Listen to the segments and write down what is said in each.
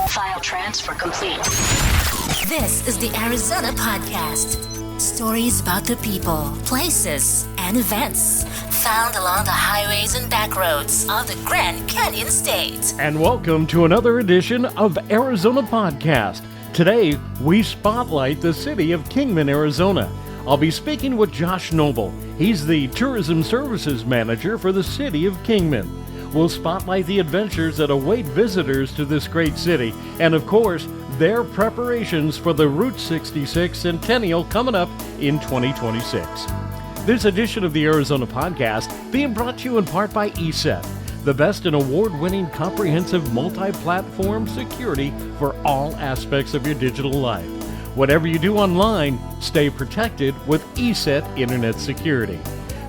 File transfer complete. This is the Arizona Podcast. Stories about the people, places, and events found along the highways and back roads of the Grand Canyon State. And welcome to another edition of Arizona Podcast. Today, we spotlight the city of Kingman, Arizona. I'll be speaking with Josh Noble. He's the Tourism Services Manager for the City of Kingman. We'll spotlight the adventures that await visitors to this great city, and of course, their preparations for the Route 66 Centennial coming up in 2026. This edition of the Arizona Podcast being brought to you in part by ESET, the best in award-winning comprehensive multi-platform security for all aspects of your digital life. Whatever you do online, stay protected with ESET Internet Security.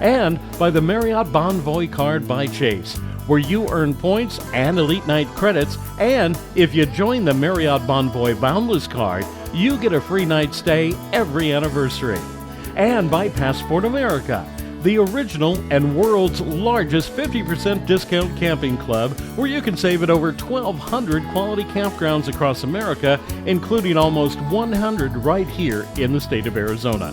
And by the Marriott Bonvoy Card by Chase, where you earn points and Elite Night credits, and if you join the Marriott Bonvoy Boundless Card, you get a free night stay every anniversary. And by Passport America, the original and world's largest 50% discount camping club, where you can save at over 1,200 quality campgrounds across America, including almost 100 right here in the state of Arizona.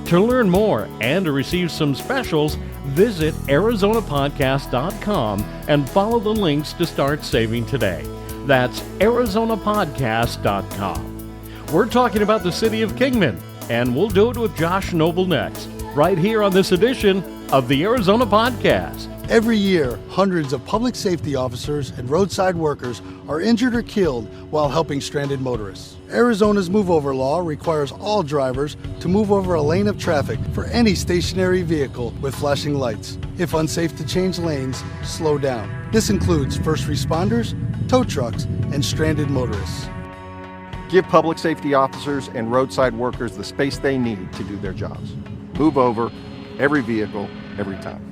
To learn more and to receive some specials, visit ArizonaPodcast.com and follow the links to start saving today. That's ArizonaPodcast.com. We're talking about the city of Kingman, and we'll do it with Josh Noble next, right here on this edition of the Arizona Podcast. Every year, hundreds of public safety officers and roadside workers are injured or killed while helping stranded motorists. Arizona's Move Over law requires all drivers to move over a lane of traffic for any stationary vehicle with flashing lights. If unsafe to change lanes, slow down. This includes first responders, tow trucks, and stranded motorists. Give public safety officers and roadside workers the space they need to do their jobs. Move over every vehicle, every time.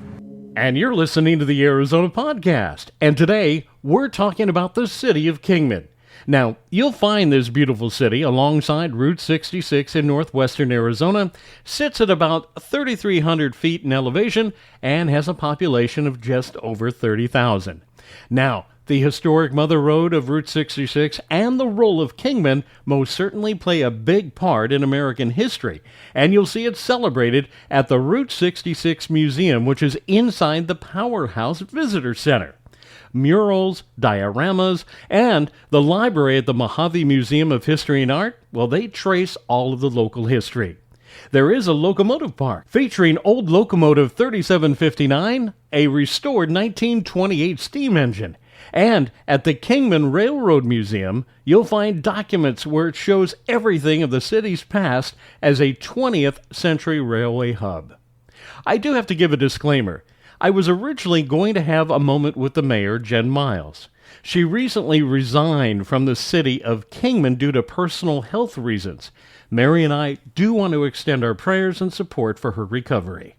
And you're listening to the Arizona Podcast. And today, we're talking about the city of Kingman. Now, you'll find this beautiful city alongside Route 66 in northwestern Arizona, sits at about 3,300 feet in elevation, and has a population of just over 30,000. Now, the historic Mother Road of Route 66 and the role of Kingman most certainly play a big part in American history, and you'll see it celebrated at the Route 66 Museum, which is inside the Powerhouse Visitors Center. Murals, dioramas, and the library at the Mohave Museum of History and Art, well, they trace all of the local history. There is a Locomotive Park featuring old Locomotive 3759, a restored 1928 steam engine. And at the Kingman Railroad Museum, you'll find documents where it shows everything of the city's past as a 20th century railway hub. I do have to give a disclaimer. I was originally going to have a moment with the mayor, Jen Miles. She recently resigned from the city of Kingman due to personal health reasons. Mary and I do want to extend our prayers and support for her recovery.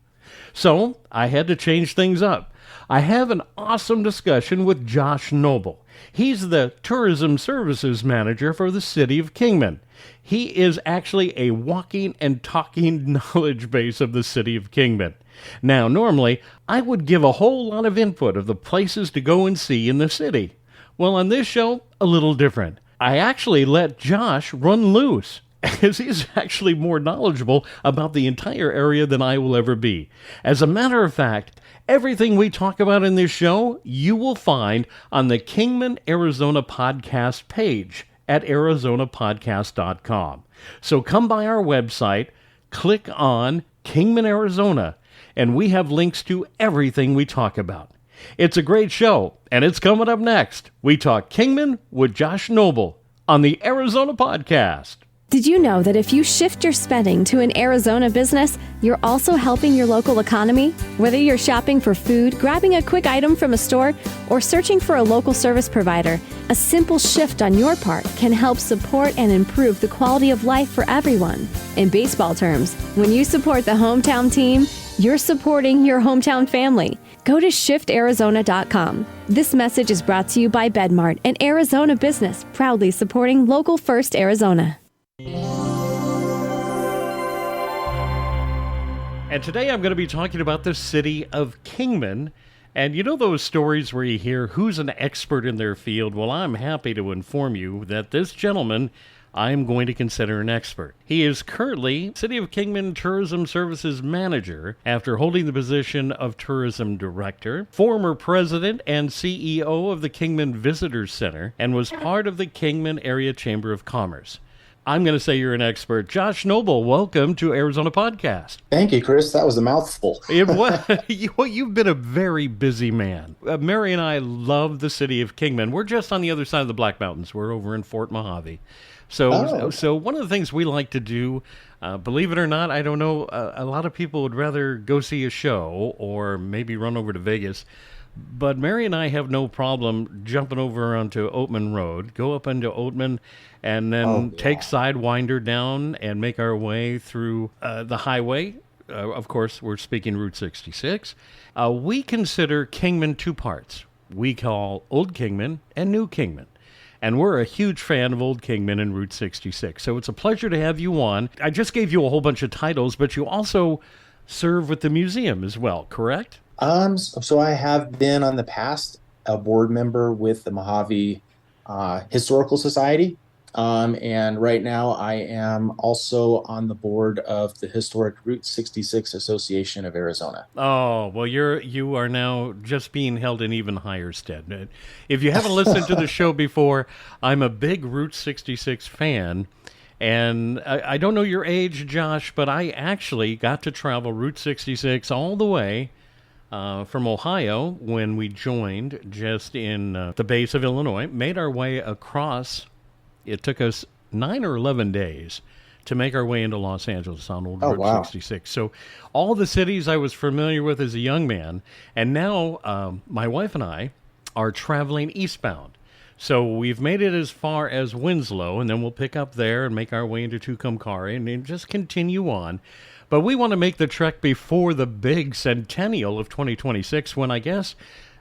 So I had to change things up. I have an awesome discussion with Josh Noble. He's the Tourism Services Manager for the City of Kingman. He is actually a walking and talking knowledge base of the City of Kingman. Now, normally, I would give a whole lot of input of the places to go and see in the city. Well, on this show, a little different. I actually let Josh run loose, as he's actually more knowledgeable about the entire area than I will ever be. As a matter of fact, everything we talk about in this show, you will find on the Kingman, Arizona podcast page at ArizonaPodcast.com. So come by our website, click on Kingman, Arizona, and we have links to everything we talk about. It's a great show, and it's coming up next. We talk Kingman with Josh Noble on the Arizona Podcast. Did you know that if you shift your spending to an Arizona business, you're also helping your local economy? Whether you're shopping for food, grabbing a quick item from a store, or searching for a local service provider, a simple shift on your part can help support and improve the quality of life for everyone. In baseball terms, when you support the hometown team, you're supporting your hometown family. Go to shiftarizona.com. This message is brought to you by Bedmart, an Arizona business proudly supporting Local First Arizona. And today I'm going to be talking about the city of Kingman And you know those stories where you hear who's an expert in their field? Well, I'm happy to inform you that this gentleman I'm going to consider an expert. He is currently City of Kingman Tourism Services Manager after holding the position of Tourism Director, former President and CEO of the Kingman Visitors Center, and was part of the Kingman Area Chamber of Commerce. I'm going to say you're an expert. Josh Noble, welcome to Arizona Podcast. Thank you, Chris. That was a mouthful. You've been a very busy man. Mary and I love the City of Kingman. We're just on the other side of the Black Mountains. We're over in Fort Mohave. So one of the things we like to do, believe it or not, I don't know, a lot of people would rather go see a show or maybe run over to Vegas. But Mary and I have no problem jumping over onto Oatman Road, go up into Oatman, and then take Sidewinder down and make our way through the highway. Of course, we're speaking Route 66. We consider Kingman two parts. We call Old Kingman and New Kingman. And we're a huge fan of Old Kingman and Route 66. So it's a pleasure to have you on. I just gave you a whole bunch of titles, but you also serve with the museum as well, correct? So I have been on the past a board member with the Mohave Historical Society. And right now I am also on the board of the Historic Route 66 Association of Arizona. Oh, well, you are now just being held in even higher stead. If you haven't listened to the show before, I'm a big Route 66 fan. And I don't know your age, Josh, but I actually got to travel Route 66 all the way from Ohio when we joined just in the base of Illinois, made our way across. It took us 9 or 11 days to make our way into Los Angeles on Old Route 66. So all the cities I was familiar with as a young man, and now my wife and I are traveling eastbound. So we've made it as far as Winslow, and then we'll pick up there and make our way into Tucumcari and then just continue on. But we want to make the trek before the big centennial of 2026, when I guess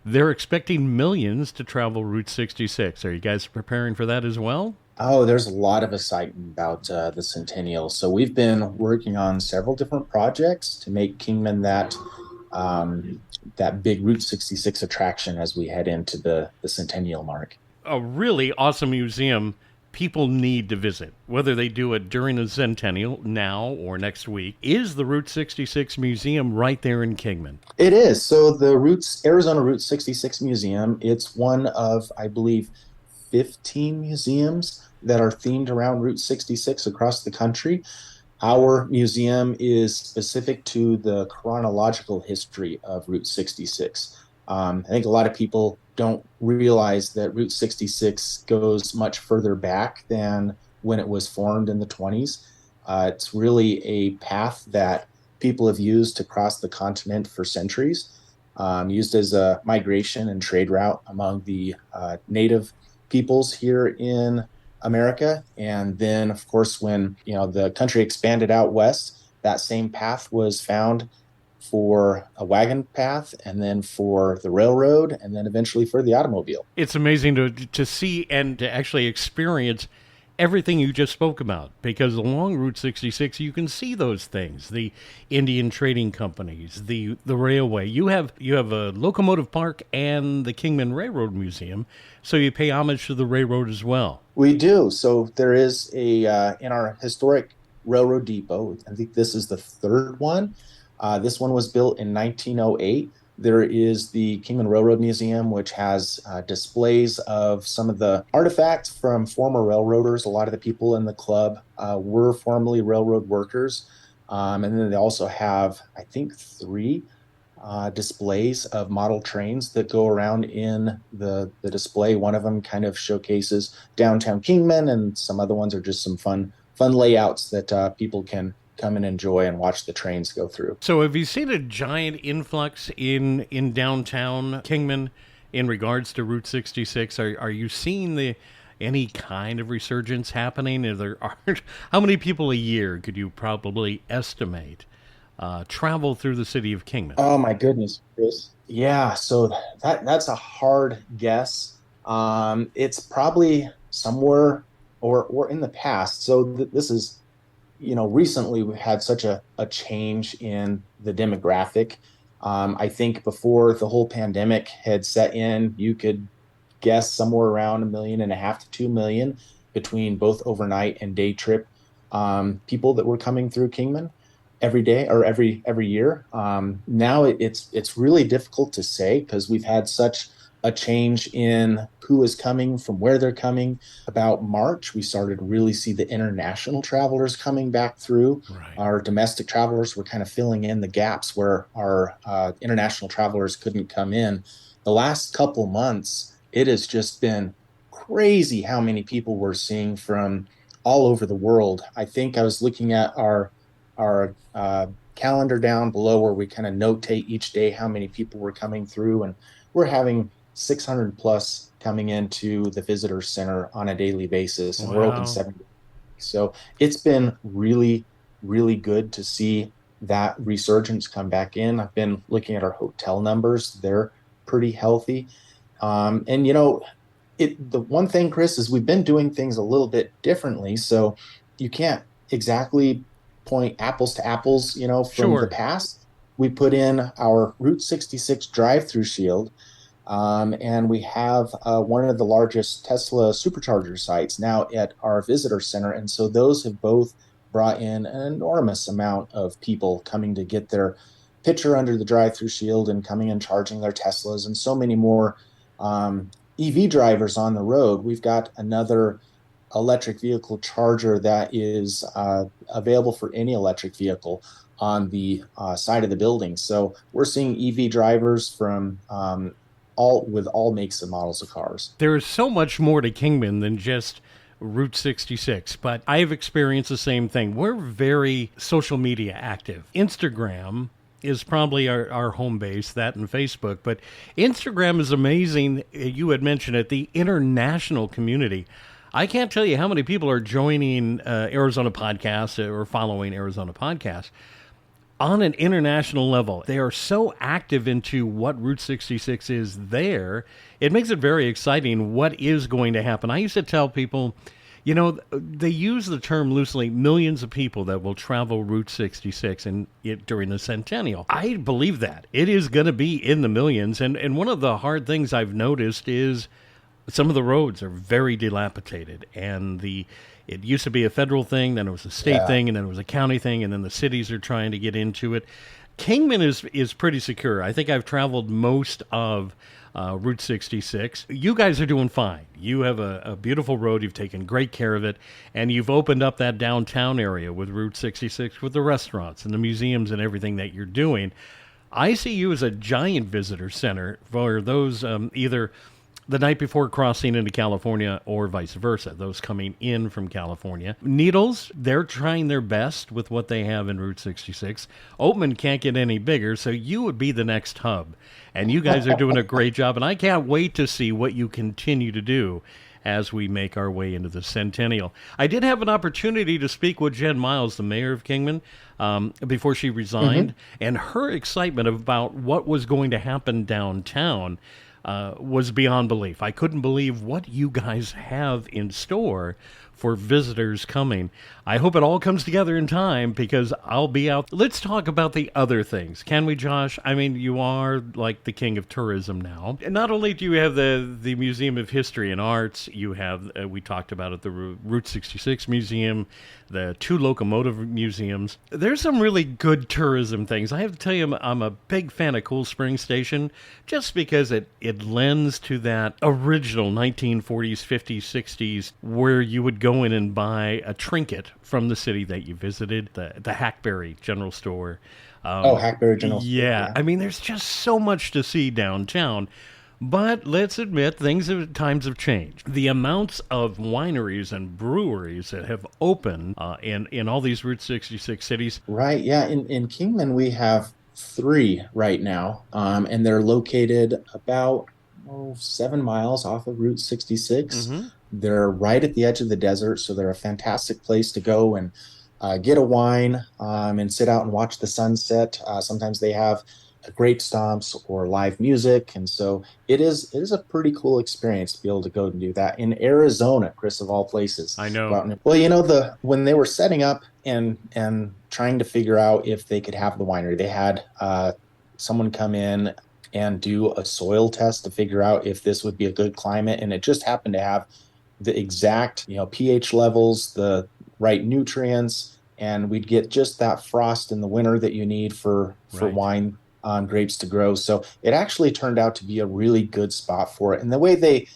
they're expecting millions to travel Route 66. Are you guys preparing for that as well? Oh, there's a lot of excitement about the centennial. So we've been working on several different projects to make Kingman that big Route 66 attraction as we head into the centennial mark. A really awesome museum people need to visit, whether they do it during the centennial, now or next week. Is the Route 66 Museum right there in Kingman? It is. So the Arizona Route 66 Museum, it's one of, I believe, 15 museums that are themed around Route 66 across the country. Our museum is specific to the chronological history of Route 66. I think a lot of people don't realize that Route 66 goes much further back than when it was formed in the 20s. It's really a path that people have used to cross the continent for centuries, used as a migration and trade route among the native peoples here in America. And then, of course, when the country expanded out west, that same path was found for a wagon path, and then for the railroad, and then eventually for the automobile. It's amazing to see and to actually experience everything you just spoke about, because along Route 66 you can see those things: the Indian trading companies, the railway. You have a Locomotive Park and the Kingman Railroad Museum, so you pay homage to the railroad as well. We do. So there is in our historic railroad depot, I think this is the third one. This one was built in 1908. There is the Kingman Railroad Museum, which has displays of some of the artifacts from former railroaders. A lot of the people in the club were formerly railroad workers. And then they also have, I think, 3 displays of model trains that go around in the display. One of them kind of showcases downtown Kingman, and some other ones are just some fun layouts that people can come and enjoy and watch the trains go through. So have you seen a giant influx in downtown Kingman in regards to Route 66? Are you seeing any kind of resurgence happening? How many people a year could you probably estimate travel through the city of Kingman? Oh my goodness, Chris. Yeah, so that's a hard guess. It's probably somewhere or in the past. So this is, recently we've had such a change in the demographic I think before the whole pandemic had set in, you could guess somewhere around 1.5 million to 2 million between both overnight and day trip people that were coming through Kingman every day or every year. Now it's really difficult to say because we've had such a change in who is coming, from where they're coming. About March, we started to really see the international travelers coming back through. Right. Our domestic travelers were kind of filling in the gaps where our international travelers couldn't come in. The last couple months, it has just been crazy how many people we're seeing from all over the world. I think I was looking at our calendar down below where we kind of notate each day how many people were coming through, and we're having 600 plus coming into the visitors center on a daily basis, and we're open Wow. 7 days. So it's been really, really good to see that resurgence come back in. I've been looking at our hotel numbers; they're pretty healthy. And the one thing, Chris, is we've been doing things a little bit differently. So you can't exactly point apples to apples, from the Sure. past. We put in our Route 66 drive-through shield, and we have one of the largest Tesla supercharger sites now at our visitor center. And so those have both brought in an enormous amount of people coming to get their picture under the drive-through shield and coming and charging their Teslas, and so many more EV drivers on the road. We've got another electric vehicle charger that is available for any electric vehicle on the side of the building. So we're seeing EV drivers from all makes and models of cars. There is so much more to Kingman than just Route 66, but I've experienced the same thing. We're very social media active. Instagram is probably our home base, that and Facebook, but Instagram is amazing. You had mentioned it, the international community. I can't tell you how many people are joining Arizona podcasts or following Arizona podcasts on an international level. They are so active into what Route 66 is there. It makes it very exciting what is going to happen. I used to tell people, they use the term loosely, millions of people that will travel Route 66 during the centennial. I believe that. It is going to be in the millions. And one of the hard things I've noticed is some of the roads are very dilapidated. And it used to be a federal thing, then it was a state thing, and then it was a county thing, and then the cities are trying to get into it. Kingman is pretty secure. I think I've traveled most of Route 66. You guys are doing fine. You have a beautiful road. You've taken great care of it, and you've opened up that downtown area with Route 66 with the restaurants and the museums and everything that you're doing. I see you as a giant visitor center for those either the night before crossing into California or vice versa, those coming in from California. Needles, they're trying their best with what they have in Route 66. Oatman can't get any bigger, so you would be the next hub. And you guys are doing a great job, and I can't wait to see what you continue to do as we make our way into the centennial. I did have an opportunity to speak with Jen Miles, the mayor of Kingman, before she resigned, and her excitement about what was going to happen downtown was beyond belief. I couldn't believe what you guys have in store for visitors coming. I hope it all comes together in time because I'll be out. Let's talk about the other things. Can we, Josh? I mean, you are like the king of tourism now. And not only do you have the Museum of History and Arts, you have, we talked about it, the Route 66 Museum, the 2 locomotive museums. There's some really good tourism things. I have to tell you, I'm a big fan of Cool Spring Station just because it lends to that original 1940s, 50s, 60s where you would go in and buy a trinket from the city that you visited, the Hackberry General Store. Hackberry General Store. Yeah, I mean, there's just so much to see downtown. But let's admit, times have changed. The amounts of wineries and breweries that have opened in all these Route 66 cities. Right, yeah. In Kingman, we have 3 right now, and they're located about 7 miles off of Route 66. They're right at the edge of the desert, so they're a fantastic place to go and get a wine and sit out and watch the sunset. Sometimes they have grape stomps or live music, and so it is a pretty cool experience to be able to go and do that in Arizona, Chris, of all places. I know. Well, when they were setting up and trying to figure out if they could have the winery, they had someone come in and do a soil test to figure out if this would be a good climate. And it just happened to have the exact, pH levels, the right nutrients, and we'd get just that frost in the winter that you need for Right. wine grapes to grow. So it actually turned out to be a really good spot for it. And the way they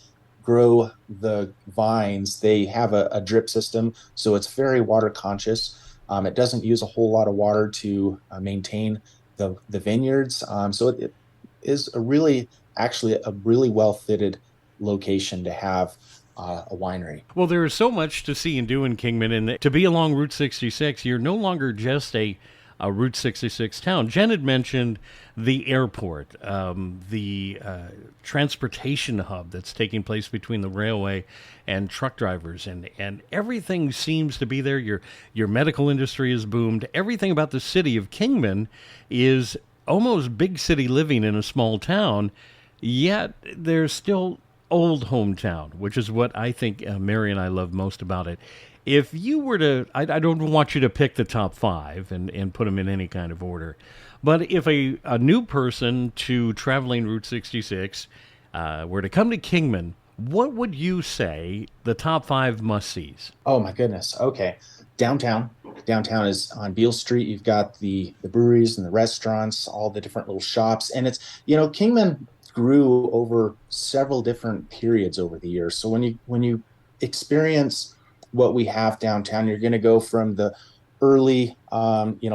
grow the vines, they have a drip system, so it's very water conscious. It doesn't use a whole lot of water to maintain the vineyards. So it is actually a really well fitted location to have a winery. Well, there is so much to see and do in Kingman, and to be along Route 66, you're no longer just a Route 66 town. Jen had mentioned the airport, the transportation hub that's taking place between the railway and truck drivers, and everything seems to be there. Your medical industry has boomed. Everything about the city of Kingman is almost big city living in a small town, yet there's still old hometown, which is what I think Mary and I love most about it. If you were to, I don't want you to pick the top five and put them in any kind of order, but if a new person to traveling Route 66 were to come to Kingman, what would you say the top five must-sees? Oh my goodness. Okay. Downtown. Downtown is on Beale Street. You've got the breweries and the restaurants, all the different little shops. And it's, Kingman grew over several different periods over the years. So when you experience what we have downtown, you're going to go from the early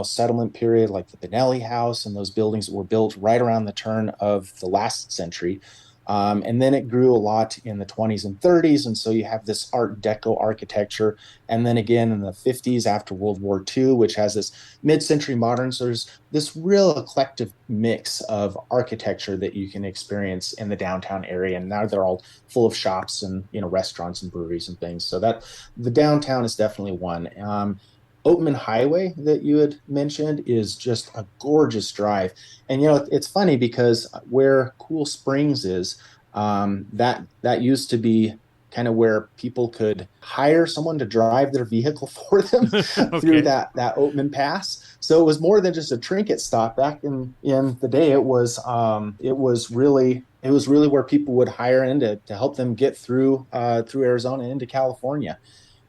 settlement period, like the Benelli House and those buildings that were built right around the turn of the last century. And then it grew a lot in the 20s and 30s. And so you have this Art Deco architecture. And then again in the 50s after World War II, which has this mid-century modern. So there's this real eclectic mix of architecture that you can experience in the downtown area. And now they're all full of shops and, restaurants and breweries and things. So that the downtown is definitely one. Oatman Highway that you had mentioned is just a gorgeous drive. And, it's funny because where Cool Springs is, that used to be kind of where people could hire someone to drive their vehicle for them through that Oatman Pass. So it was more than just a trinket stop. Back in the day, it was really where people would hire in to help them get through Arizona into California.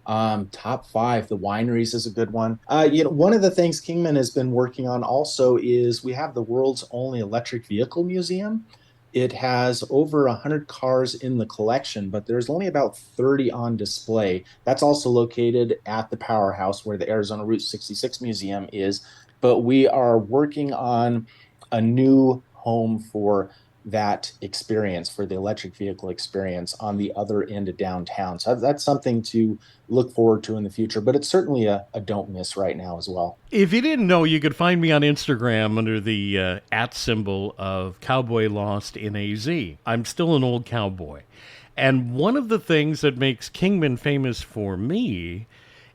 Top five, the wineries is a good one. One of the things Kingman has been working on also is we have the world's only electric vehicle museum. It has over 100 cars in the collection, but there's only about 30 on display. That's also located at the Powerhouse where the Arizona Route 66 Museum is. But we are working on a new home for that experience, for the electric vehicle experience on the other end of downtown. So that's something to look forward to in the future, but it's certainly a don't miss right now as well. If you didn't know, you could find me on Instagram under the @ symbol of Cowboy Lost in AZ. I'm still an old cowboy. And one of the things that makes Kingman famous for me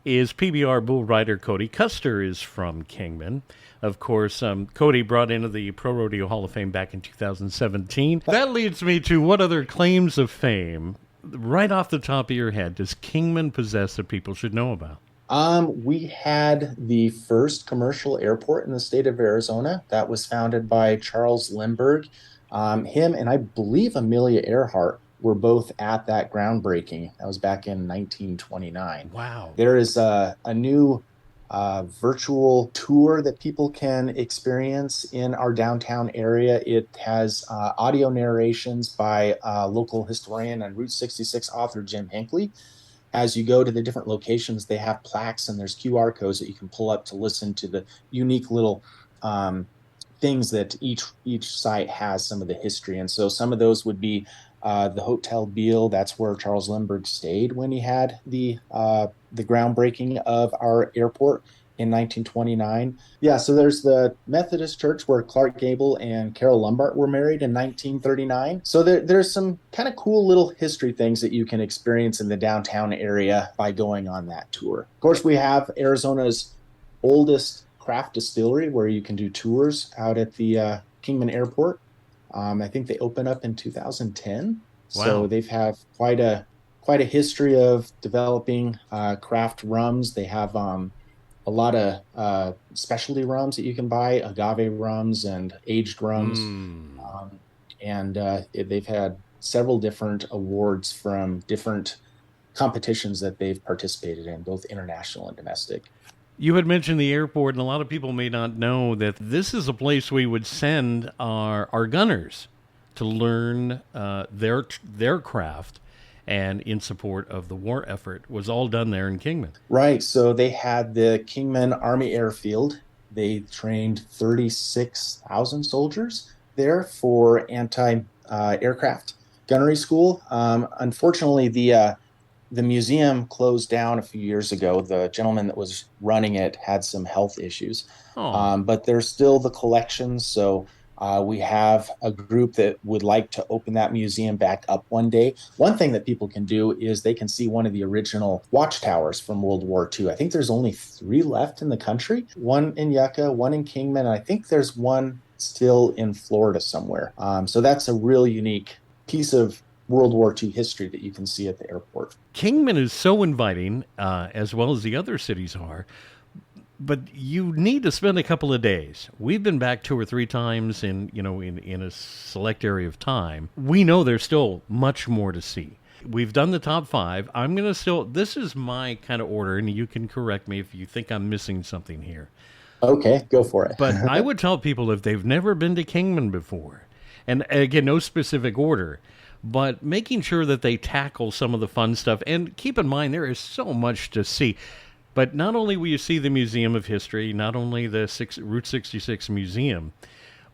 is PBR bull rider Cody Custer is from Kingman. Of course, Cody brought into the Pro Rodeo Hall of Fame back in 2017. That leads me to what other claims of fame, right off the top of your head, does Kingman possess that people should know about? We had the first commercial airport in the state of Arizona. That was founded by Charles Lindbergh. Him and I believe Amelia Earhart were both at that groundbreaking. That was back in 1929. Wow. There is a new virtual tour that people can experience in our downtown area. It has audio narrations by local historian and Route 66 author Jim Hinckley. As you go to the different locations, they have plaques and there's QR codes that you can pull up to listen to the unique little things that each site has some of the history. And so some of those would be the Hotel Beale. That's where Charles Lindbergh stayed when he had the groundbreaking of our airport in 1929. Yeah, so there's the Methodist Church where Clark Gable and Carol Lombard were married in 1939. So there's some kind of cool little history things that you can experience in the downtown area by going on that tour. Of course, we have Arizona's oldest craft distillery where you can do tours out at the Kingman Airport. I think they opened up in 2010. Wow. So they've had quite a history of developing craft rums. They have a lot of specialty rums that you can buy, agave rums and aged rums. Mm. Um, and they've had several different awards from different competitions that they've participated in, both international and domestic. You had mentioned the airport, and a lot of people may not know that this is a place we would send our gunners to learn their craft, and in support of the war effort was all done there in Kingman. Right. So they had the Kingman Army Airfield. They trained 36,000 soldiers there for anti aircraft gunnery school. Unfortunately, the museum closed down a few years ago. The gentleman that was running it had some health issues, Oh, but there's still the collections. So we have a group that would like to open that museum back up one day. One thing that people can do is they can see one of the original watchtowers from World War II. I think there's only 3 left in the country, one in Yucca, one in Kingman, and I think there's one still in Florida somewhere. So that's a really unique piece of World War II history that you can see at the airport. Kingman is so inviting, as well as the other cities are, but you need to spend a couple of days. We've been back 2 or 3 times in a select area of time. We know there's still much more to see. We've done the top 5. I'm going to still, this is my kind of order, and you can correct me if you think I'm missing something here. Okay, go for it. But I would tell people if they've never been to Kingman before, and again, no specific order, but making sure that they tackle some of the fun stuff. And keep in mind, there is so much to see. But not only will you see the Museum of History, not only the Route 66 Museum,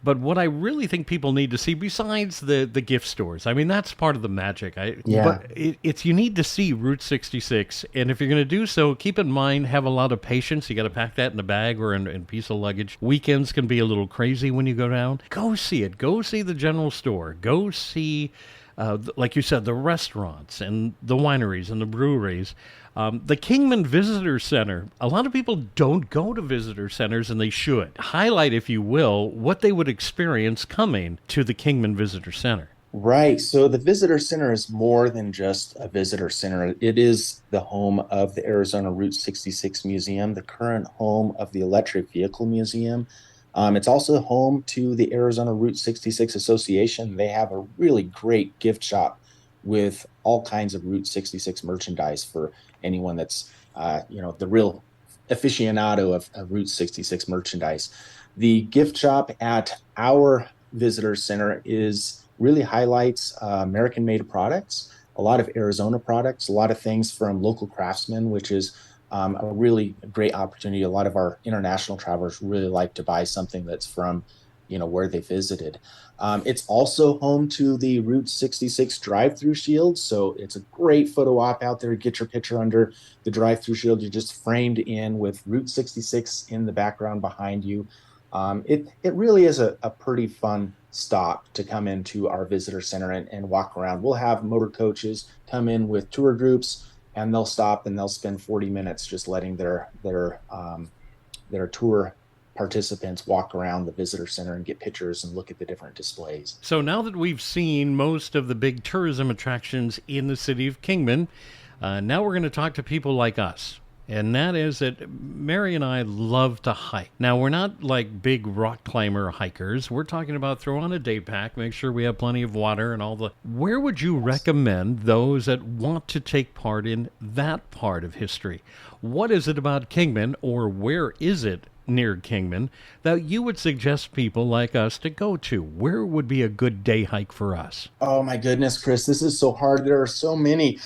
but what I really think people need to see, besides the gift stores, I mean, that's part of the magic. Yeah. But it's you need to see Route 66, and if you're going to do so, keep in mind, have a lot of patience. You got to pack that in a bag or in a piece of luggage. Weekends can be a little crazy when you go down. Go see it. Go see the general store. Go see, like you said, the restaurants and the wineries and the breweries. The Kingman Visitors Center. A lot of people don't go to visitor centers, and they should. Highlight, if you will, what they would experience coming to the Kingman Visitor Center. Right. So the visitor center is more than just a visitor center. It is the home of the Arizona Route 66 Museum, the current home of the Electric Vehicle Museum. It's also home to the Arizona Route 66 Association. They have a really great gift shop with all kinds of Route 66 merchandise for anyone that's, the real aficionado of Route 66 merchandise. The gift shop at our visitor center really highlights American-made products, a lot of Arizona products, a lot of things from local craftsmen, which is a really great opportunity. A lot of our international travelers really like to buy something that's from, where they visited. It's also home to the Route 66 drive-through shield. So it's a great photo op out there. Get your picture under the drive-through shield. You're just framed in with Route 66 in the background behind you. It really is a pretty fun stop to come into our visitor center and walk around. We'll have motor coaches come in with tour groups, and they'll stop and they'll spend 40 minutes just letting their tour participants walk around the visitor center and get pictures and look at the different displays. So now that we've seen most of the big tourism attractions in the city of Kingman, now we're going to talk to people like us. And that is that Mary and I love to hike. Now, we're not like big rock climber hikers. We're talking about throw on a day pack, make sure we have plenty of water and all the... Where would you recommend those that want to take part in that part of history? What is it about Kingman, or where is it near Kingman, that you would suggest people like us to go to? Where would be a good day hike for us? Oh my goodness, Chris, this is so hard. There are so many.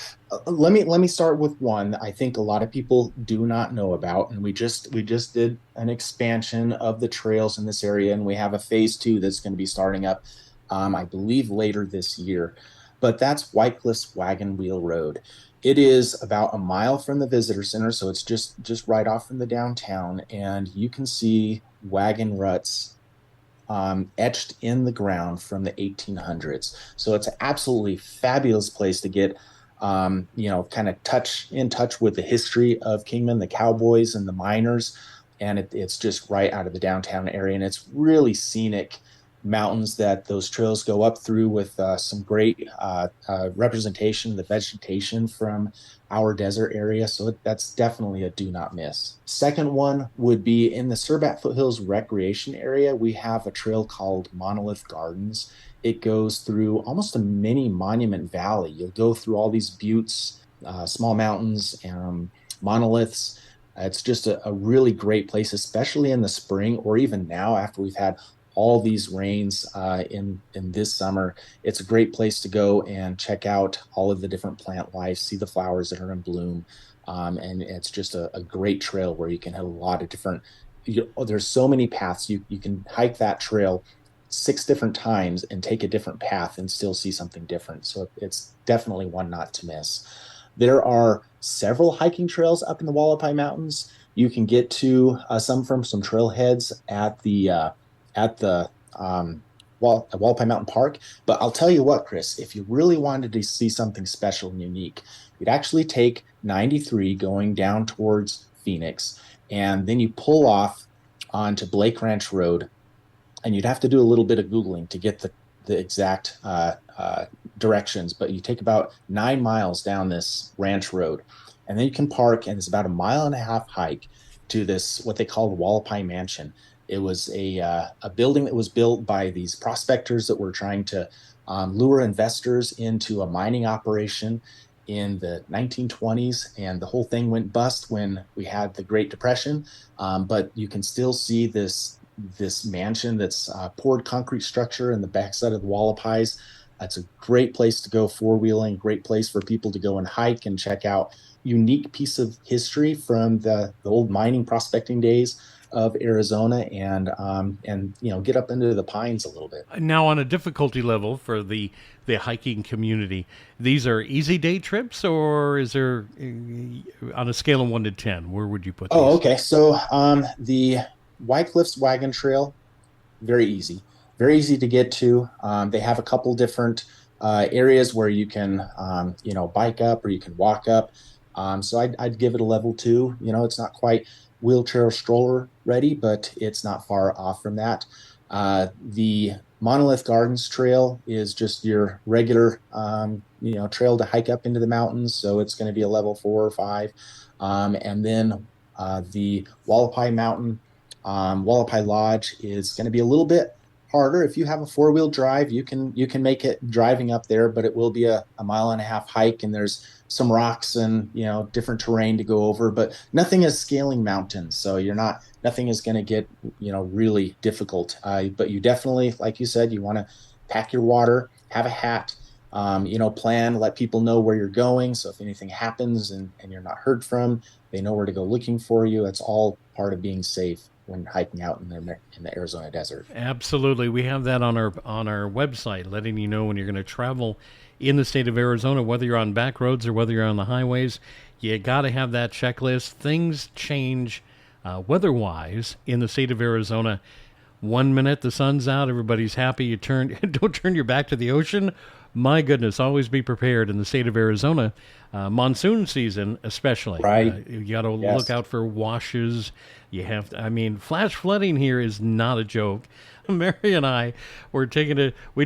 Let me start with one that I think a lot of people do not know about, and we just did an expansion of the trails in this area, and we have a phase 2 that's going to be starting up, I believe, later this year. But that's White Cliffs Wagon Wheel Road. It is about a mile from the visitor center, so it's just right off from the downtown, and you can see wagon ruts etched in the ground from the 1800s. So it's an absolutely fabulous place to get, kind of in touch with the history of Kingman, the cowboys and the miners, and it's just right out of the downtown area, and it's really scenic. mountains that those trails go up through with some great representation of the vegetation from our desert area. So that's definitely a do not miss. Second one would be in the Surbat Foothills Recreation Area. We have a trail called Monolith Gardens. It goes through almost a mini monument valley. You'll go through all these buttes, small mountains, and monoliths. It's just a really great place, especially in the spring or even now after we've had all these rains in this summer. It's a great place to go and check out all of the different plant life, see the flowers that are in bloom. And it's just a great trail where you can hit a lot of different, there's so many paths. You can hike that trail 6 different times and take a different path and still see something different. So it's definitely one not to miss. There are several hiking trails up in the Wallapai Mountains. You can get to some from some trailheads at the Wallapai Mountain Park. But I'll tell you what, Chris, if you really wanted to see something special and unique, you'd actually take 93 going down towards Phoenix, and then you pull off onto Blake Ranch Road, and you'd have to do a little bit of Googling to get the exact directions, but you take about 9 miles down this ranch road, and then you can park, and it's about a 1.5 mile hike to this, what they call the Wallapai Mansion. It was a building that was built by these prospectors that were trying to lure investors into a mining operation in the 1920s, and the whole thing went bust when we had the Great Depression. But you can still see this mansion that's poured concrete structure in the backside of the Wallapais. It's a great place to go four-wheeling, great place for people to go and hike and check out unique piece of history from the old mining prospecting days of Arizona, and get up into the pines a little bit. Now, on a difficulty level for the hiking community, these are easy day trips, or is there, on a scale of 1 to 10, where would you put these? Oh, okay. So the White Cliffs Wagon Trail, very easy to get to. They have a couple different areas where you can bike up or you can walk up. So I'd give it a level 2. It's not quite wheelchair or stroller ready, but it's not far off from that. The Monolith Gardens Trail is just your regular trail to hike up into the mountains, so it's going to be a level 4 or 5. And then the Wallapai Mountain Wallapai Lodge is going to be a little bit harder. If you have a 4-wheel drive, you can make it driving up there, but it will be a 1.5 mile hike, and there's some rocks and different terrain to go over, but nothing is scaling mountains, so nothing is going to get really difficult. But you definitely, like you said, you want to pack your water, have a hat, plan, let people know where you're going, so if anything happens and you're not heard from, they know where to go looking for you. It's all part of being safe when hiking out in the Arizona desert. Absolutely. We have that on our website, letting you know when you're going to travel in the state of Arizona, whether you're on back roads or whether you're on the highways. You got to have that checklist. Things change weather-wise in the state of Arizona. 1 minute the sun's out, everybody's happy. Don't turn your back to the ocean. My goodness, always be prepared in the state of Arizona. Monsoon season especially. Right. You got to look out for washes. Flash flooding here is not a joke. Mary and I we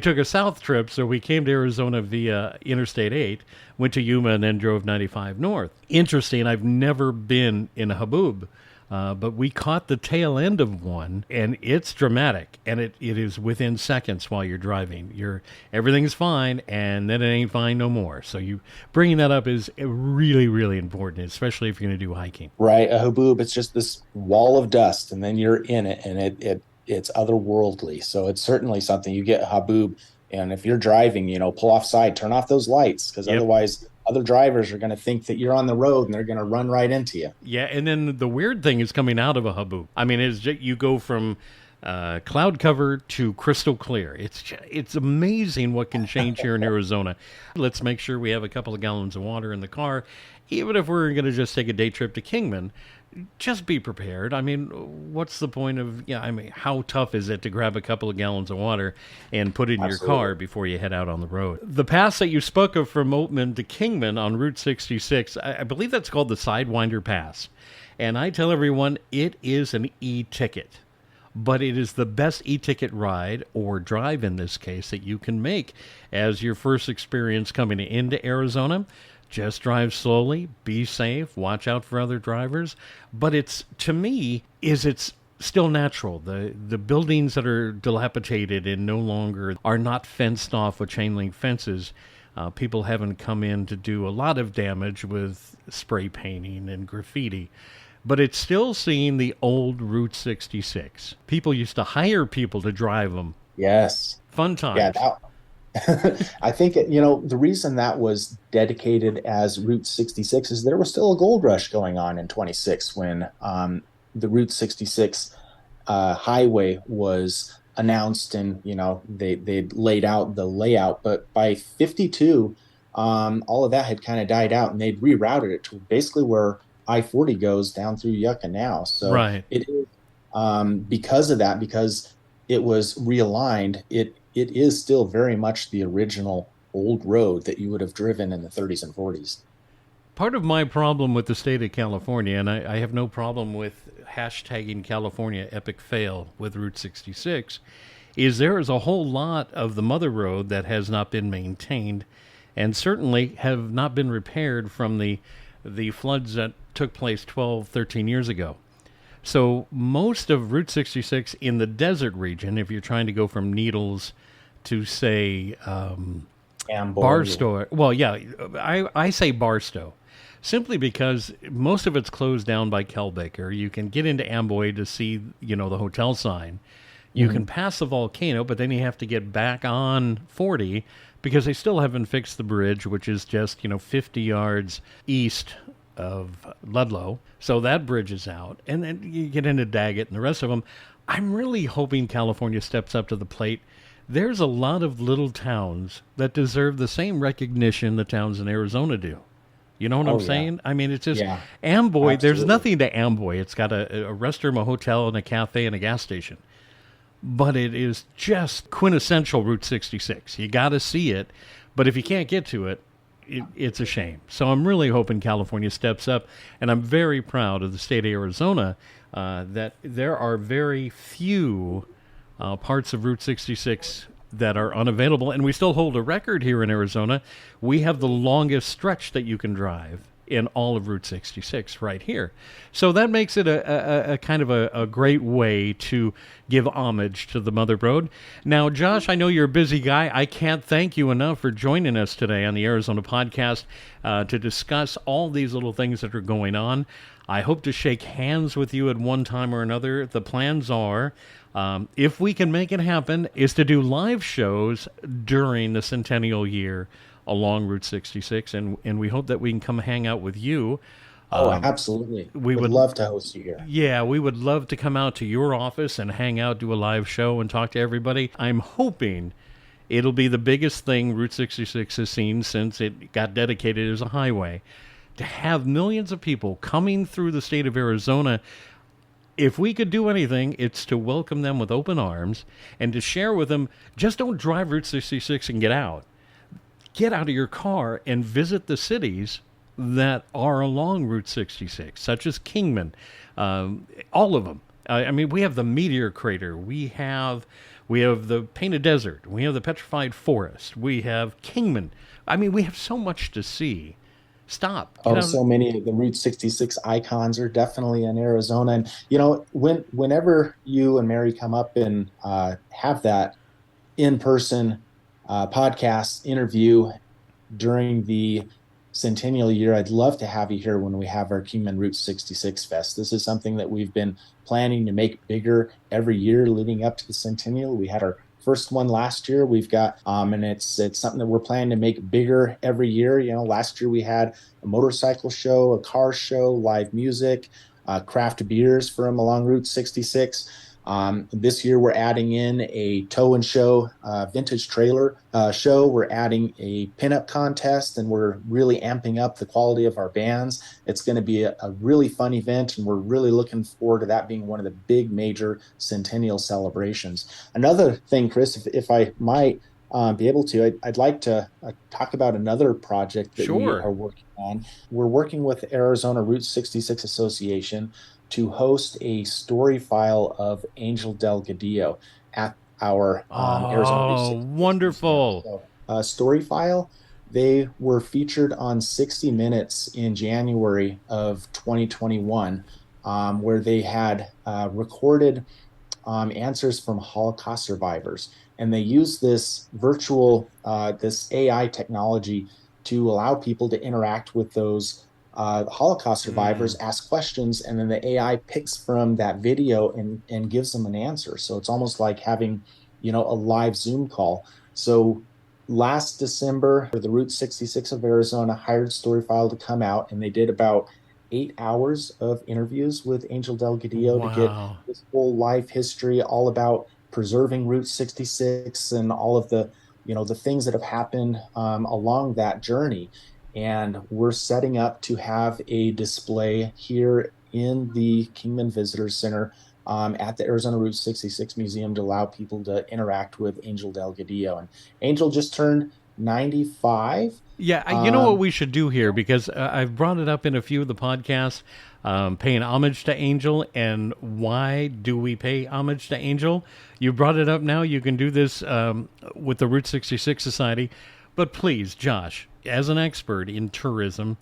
took a south trip, so we came to Arizona via Interstate 8, went to Yuma, and then drove 95 north. Interesting, I've never been in a haboob, but we caught the tail end of one, and it's dramatic, and it is within seconds while you're driving. Everything's fine, and then it ain't fine no more. So bringing that up is really, really important, especially if you're going to do hiking. Right, a haboob, it's just this wall of dust, and then you're in it, and it's otherworldly. So it's certainly something. You get a haboob, and if you're driving, pull off side, turn off those lights, because otherwise other drivers are going to think that you're on the road and they're going to run right into you. Yeah, and then the weird thing is coming out of a haboob. You go from cloud cover to crystal clear. It's amazing what can change here in Arizona. Let's make sure we have a couple of gallons of water in the car. Even if we're going to just take a day trip to Kingman, just be prepared. What's the point of, how tough is it to grab a couple of gallons of water and put it in your car before you head out on the road? The pass that you spoke of from Oatman to Kingman on Route 66, I believe that's called the Sidewinder Pass. And I tell everyone, it is an e-ticket. but it is the best e-ticket ride, or drive in this case, that you can make as your first experience coming into Arizona. Just drive slowly, be safe, watch out for other drivers. But it's, to me, it's still natural. The buildings that are dilapidated and no longer are not fenced off with chain link fences. People haven't come in to do a lot of damage with spray painting and graffiti. But it's still seeing the old Route 66. People used to hire people to drive them. Yes. Fun times. Yeah, I think, the reason that was dedicated as Route 66 is there was still a gold rush going on in 26 when the Route 66 highway was announced, and, they laid out the layout. But by 52, all of that had kind of died out, and they'd rerouted it to basically where I-40 goes down through Yucca now. So right. It is, because of that, because it was realigned, it is still very much the original old road that you would have driven in the 30s and 40s. Part of my problem with the state of California, and I have no problem with hashtagging California epic fail with Route 66, is there is a whole lot of the mother road that has not been maintained and certainly have not been repaired from the floods that took place 12, 13 years ago. So most of Route 66 in the desert region, if you're trying to go from Needles to, say, Barstow. Well, yeah, I say Barstow simply because most of it's closed down by Kelbaker. You can get into Amboy to see, the hotel sign. You can pass the volcano, but then you have to get back on 40 because they still haven't fixed the bridge, which is just, 50 yards east of Ludlow. So that bridge is out. And then you get into Daggett and the rest of them. I'm really hoping California steps up to the plate. There's a lot of little towns that deserve the same recognition the towns in Arizona do. You know what I'm saying? I mean, it's just Amboy. Absolutely. There's nothing to Amboy. It's got a restroom, a hotel, and a cafe, and a gas station. But it is just quintessential Route 66. You got to see it. But if you can't get to it, it's a shame. So I'm really hoping California steps up. And I'm very proud of the state of Arizona that there are very few parts of Route 66 that are unavailable. And we still hold a record here in Arizona. We have the longest stretch that you can drive in all of Route 66 right here. So that makes it a kind of a great way to give homage to the Mother Road. Now, Josh, I know you're a busy guy. I can't thank you enough for joining us today on the Arizona Podcast to discuss all these little things that are going on. I hope to shake hands with you at one time or another. The plans are, if we can make it happen, is to do live shows during the centennial year along Route 66, and we hope that we can come hang out with you. Absolutely. We would love to host you here. Yeah, we would love to come out to your office and hang out, do a live show, and talk to everybody. I'm hoping it'll be the biggest thing Route 66 has seen since it got dedicated as a highway. To have millions of people coming through the state of Arizona, if we could do anything, it's to welcome them with open arms and to share with them, just don't drive Route 66 and get out. Get out of your car and visit the cities that are along Route 66, such as Kingman, all of them. I mean, we have the Meteor Crater, we have the Painted Desert, we have the Petrified Forest, we have Kingman. I mean, we have so much to see. Stop. So many of the Route 66 icons are definitely in Arizona. And, whenever you and Mary come up and have that in-person podcast interview during the centennial year, I'd love to have you here when we have our Kingman Route 66 Fest. This is something that we've been planning to make bigger every year leading up to the centennial. We had our first one last year. We've got, and it's something that we're planning to make bigger every year. Last year we had a motorcycle show, a car show, live music, craft beers from along Route 66. This year we're adding in a tow and show, vintage trailer show. We're adding a pinup contest, and we're really amping up the quality of our bands. It's going to be a really fun event, and we're really looking forward to that being one of the big major centennial celebrations. Another thing, Chris, if I might be able to, I'd like to talk about another project that we are working on. We're working with Arizona Route 66 Association to host a story file of Angel Delgadillo at our Arizona Route Oh, 66 Museum. wonderful. So, story file, they were featured on 60 Minutes in January of 2021, where they had recorded answers from Holocaust survivors. And they use this this AI technology to allow people to interact with those Holocaust survivors, ask questions, and then the AI picks from that video and gives them an answer. So it's almost like having, a live Zoom call. So last December, the Route 66 of Arizona hired Storyfile to come out, and they did about 8 hours of interviews with Angel Delgadillo to get Wow. his whole life history, all about preserving Route 66 and all of the things that have happened along that journey. And we're setting up to have a display here in the Kingman Visitors Center at the Arizona Route 66 Museum to allow people to interact with Angel Delgadillo. And Angel just turned 95. Yeah, you know what we should do here, because I've brought it up in a few of the podcasts, paying homage to Angel, and why do we pay homage to Angel? You brought it up now. You can do this with the Route 66 Society. But please, Josh, as an expert in tourism,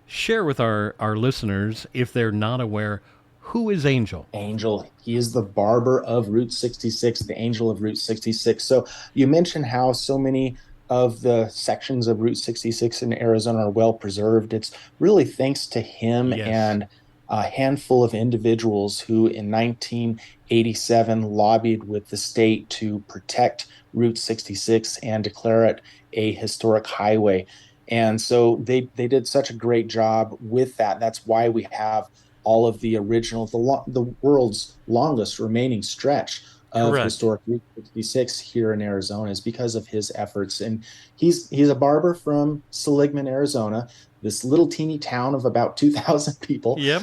share with our listeners, if they're not aware, who is Angel? Angel, he is the barber of Route 66, the angel of Route 66. So you mentioned how so many of the sections of Route 66 in Arizona are well preserved. It's really thanks to him Yes. and a handful of individuals who in 1987 lobbied with the state to protect Route 66 and declare it a historic highway. And so they did such a great job with that. That's why we have all of the original, the world's longest remaining stretch of Correct. historic Route 66 here in Arizona, is because of his efforts. And he's a barber from Seligman, Arizona, this little teeny town of about 2,000 people. Yep.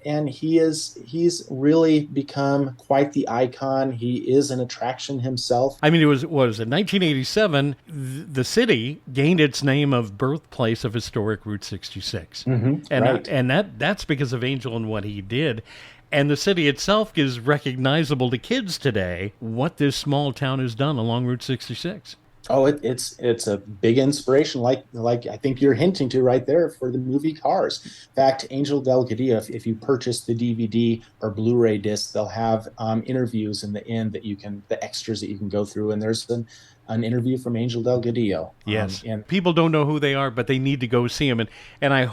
And he's really become quite the icon. He is an attraction himself. I mean, it was in 1987, the city gained its name of birthplace of historic Route 66. And right. and that's because of Angel and what he did. And the city itself is recognizable to kids today, what this small town has done along Route 66. Oh, it's a big inspiration, like I think you're hinting to right there, for the movie Cars. In fact, Angel Delgadillo, if you purchase the DVD or Blu-ray disc, they'll have interviews in the end the extras that you can go through, and there's an interview from Angel Delgadillo. Yes, and people don't know who they are, but they need to go see them. And I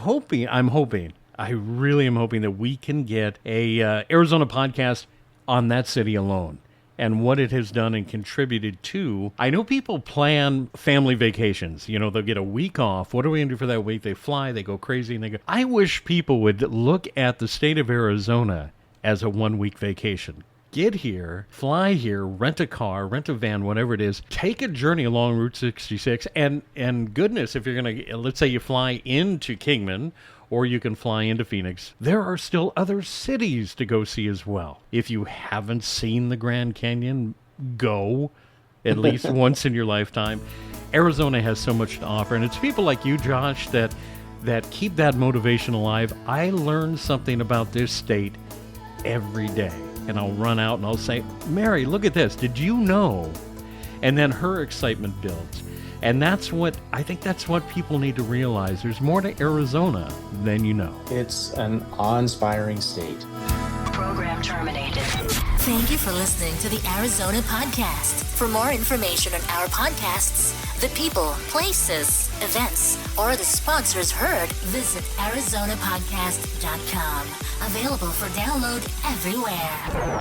really am hoping that we can get a Arizona podcast on that city alone, and what it has done and contributed to. I know people plan family vacations. They'll get a week off. What are we going to do for that week? They fly, they go crazy, and they go. I wish people would look at the state of Arizona as a 1-week vacation. Get here, fly here, rent a car, rent a van, whatever it is. Take a journey along Route 66. And goodness, if you're going to, let's say you fly into Kingman, or you can fly into Phoenix, there are still other cities to go see as well. If you haven't seen the Grand Canyon, go at least once in your lifetime. Arizona has so much to offer, and it's people like you, Josh, that keep that motivation alive. I learn something about this state every day, and I'll run out and I'll say, Mary, look at this. Did you know? And then her excitement builds. And that's what people need to realize. There's more to Arizona than you know. it's an awe-inspiring state. Program terminated. Thank you for listening to the Arizona Podcast. For more information on our podcasts, the people, places, events, or the sponsors heard, visit ArizonaPodcast.com. Available for download everywhere.